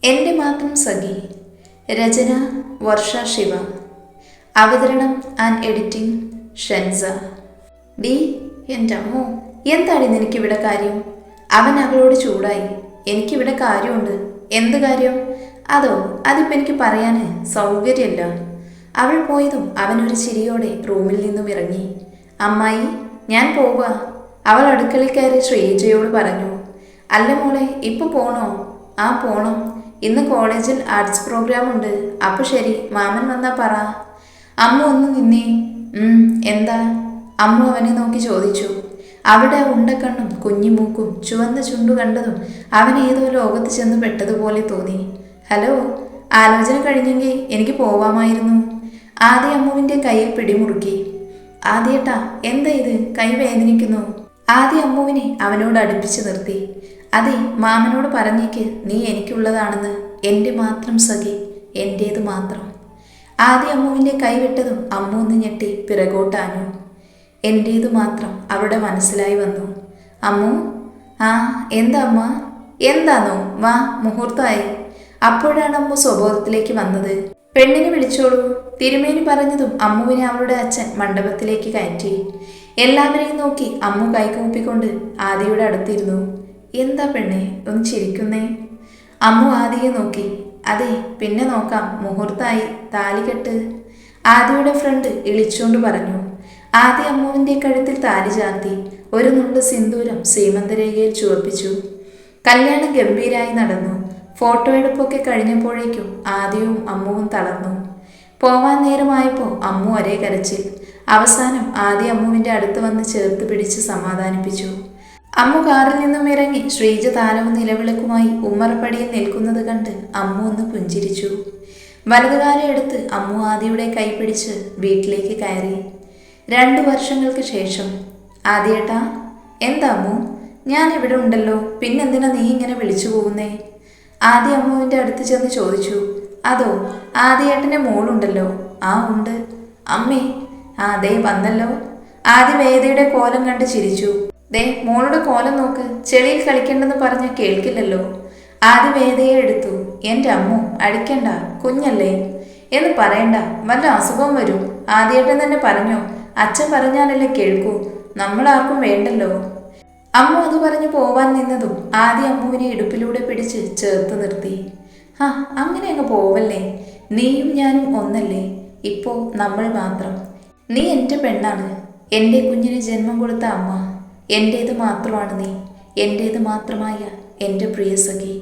എൻ്റെ മാത്രം സഖി. രചന വർഷ ശിവ. അവതരണം ആൻഡ് എഡിറ്റിംഗ് ഷെൻസ. ഡി എൻ്റെ അമ്മോ, എന്താണ് നിനക്കിവിടെ കാര്യം? അവൻ അവളോട് ചൂടായി. എനിക്കിവിടെ കാര്യമുണ്ട്. എന്ത് കാര്യം? അതോ അതിപ്പോൾ എനിക്ക് പറയാൻ സൗകര്യമില്ല. അവൾ പോയതും അവനൊരു ചിരിയോടെ റൂമിൽ നിന്നും ഇറങ്ങി. അമ്മായി, ഞാൻ പോവുക. അവൾ അടുക്കളയിൽ കയറി ശ്രീജയോട് പറഞ്ഞു. അല്ല മോളെ, ഇപ്പോൾ പോണോ? ആ പോണം. ഇന്ന് കോളേജിൽ ആർട്സ് പ്രോഗ്രാം ഉണ്ട്. അപ്പോൾ ശരി, മാമൻ വന്നാ പറ. അമ്മ ഒന്ന് നിന്നേ. എന്താ? അമ്മ അവനെ നോക്കി ചോദിച്ചു. അവിടെ ഉണ്ടക്കണ്ണും കുഞ്ഞിമൂക്കും ചുവന്ന ചുണ്ടു കണ്ടതും അവൻ ഏതോ ലോകത്ത് ചെന്ന് പെട്ടതുപോലെ തോന്നി. ഹലോ, ആലോചന കഴിഞ്ഞെങ്കിൽ എനിക്ക് പോവാമായിരുന്നു. ആദ്യ അമ്മുവിൻ്റെ കയ്യിൽ പിടിമുറുക്കി. ആദ്യേട്ടാ, എന്താ ഇത്? കൈ വേദനിക്കുന്നു. ആദ്യ അമ്മുവിനെ അവനോട് അടുപ്പിച്ച് നിർത്തി. അതെ, മാമനോട് പറഞ്ഞേക്ക് നീ എനിക്കുള്ളതാണെന്ന്. എൻ്റെ മാത്രം സഖി, എൻ്റേത് മാത്രം. ആദ്യ അമ്മുവിൻ്റെ കൈ വിട്ടതും അമ്മു ഒന്ന് ഞെട്ടി പിറകോട്ടാനു. എൻ്റേത് മാത്രം അവളുടെ മനസ്സിലായി വന്നു. അമ്മു, ആ എന്താ അമ്മ? എന്താണോ? വാ, മുഹൂർത്തമായി. അപ്പോഴാണ് അമ്മു സ്വബോധത്തിലേക്ക് വന്നത്. പെണ്ണിനെ വിളിച്ചോളൂ. തിരുമേനി പറഞ്ഞതും അമ്മുവിനെ അവളുടെ അച്ഛൻ മണ്ഡപത്തിലേക്ക് കയറ്റി. എല്ലാവരെയും നോക്കി അമ്മു കൈകൂപ്പിക്കൊണ്ട് ആദിയുടെ അടുത്തിരുന്നു. എന്താ പെണ്ണെ, ഒന്ന് ചിരിക്കുന്നേ? അമ്മു ആദിയെ നോക്കി. അതെ, പിന്നെ നോക്കാം, മുഹൂർത്തായി, താലികെട്ട്. ആദിയുടെ ഫ്രണ്ട് ഇളിച്ചുകൊണ്ട് പറഞ്ഞു. ആദ്യ അമ്മുവിൻ്റെ കഴുത്തിൽ താലി ചാർത്തി. ഒരു നുണ്ട് സിന്ദൂരം സീമന്തരേഖയിൽ ചുവപ്പിച്ചു. കല്യാണം ഗംഭീരായി നടന്നു. ഫോട്ടോ എടുപ്പൊക്കെ കഴിഞ്ഞപ്പോഴേക്കും ആദിയും അമ്മുവും തളർന്നു. പോവാൻ നേരമായപ്പോൾ അമ്മു ഒരേ കരച്ചിൽ. അവസാനം ആദ്യ അമ്മുവിൻ്റെ അടുത്ത് വന്ന് ചേർത്ത് പിടിച്ച് സമാധാനിപ്പിച്ചു. അമ്മു കാറിൽ നിന്നും ഇറങ്ങി ശ്രീജ താലവും നിലവിളക്കുമായി ഉമ്മറപ്പടിയിൽ നിൽക്കുന്നത് കണ്ട് അമ്മു ഒന്ന് പുഞ്ചിരിച്ചു. വലതുകാലം എടുത്ത് അമ്മു ആദിയുടെ കൈ പിടിച്ച് വീട്ടിലേക്ക് കയറി. 2 വർഷങ്ങൾക്ക് ശേഷം. ആദ്യേട്ടാ. എന്താ അമ്മു? ഞാൻ ഇവിടെ ഉണ്ടല്ലോ, പിന്നെന്തിനാ നീ ഇങ്ങനെ വിളിച്ചു പോകുന്നേ? ആദ്യ അമ്മുവിൻ്റെ അടുത്ത് ചെന്ന് ചോദിച്ചു. അതോ, ആദ്യേട്ടൻ്റെ മോളുണ്ടല്ലോ. ആ ഉണ്ട്. അമ്മേ, ദേ വന്നല്ലോ. ആദ്യ വേദയുടെ കോലം കണ്ട് ചിരിച്ചു. ദേ, മോളുടെ കോലം നോക്ക്. ചെളിയിൽ കളിക്കണ്ടെന്ന് പറഞ്ഞാൽ കേൾക്കില്ലല്ലോ. ആദ്യ വേദയെ എടുത്തു. എൻ്റെ അമ്മു, അടിക്കണ്ട, കുഞ്ഞല്ലേ എന്ന് പറയണ്ട, വല്ല അസുഖം വരും. ആദ്യേട്ടൻ തന്നെ പറഞ്ഞോ? അച്ഛൻ പറഞ്ഞാലല്ലേ കേൾക്കൂ. നമ്മളാർക്കും വേണ്ടല്ലോ. അമ്മു അത് പറഞ്ഞു പോവാൻ നിന്നതും ആദ്യ അമ്മുവിനെ ഇടുപ്പിലൂടെ പിടിച്ച് ചേർത്ത് നിർത്തി. അങ്ങനെ അങ്ങ് പോവല്ലേ. നീയും ഞാനും ഒന്നല്ലേ. ഇപ്പോൾ നമ്മൾ മാത്രം. നീ എൻ്റെ പെണ്ണാണ്, എൻ്റെ കുഞ്ഞിന് ജന്മം കൊടുത്ത അമ്മ. എൻ്റേത് മാത്രമാണ് നീ. എൻ്റേത് മാത്രമായ എൻ്റെ പ്രിയ സഖി.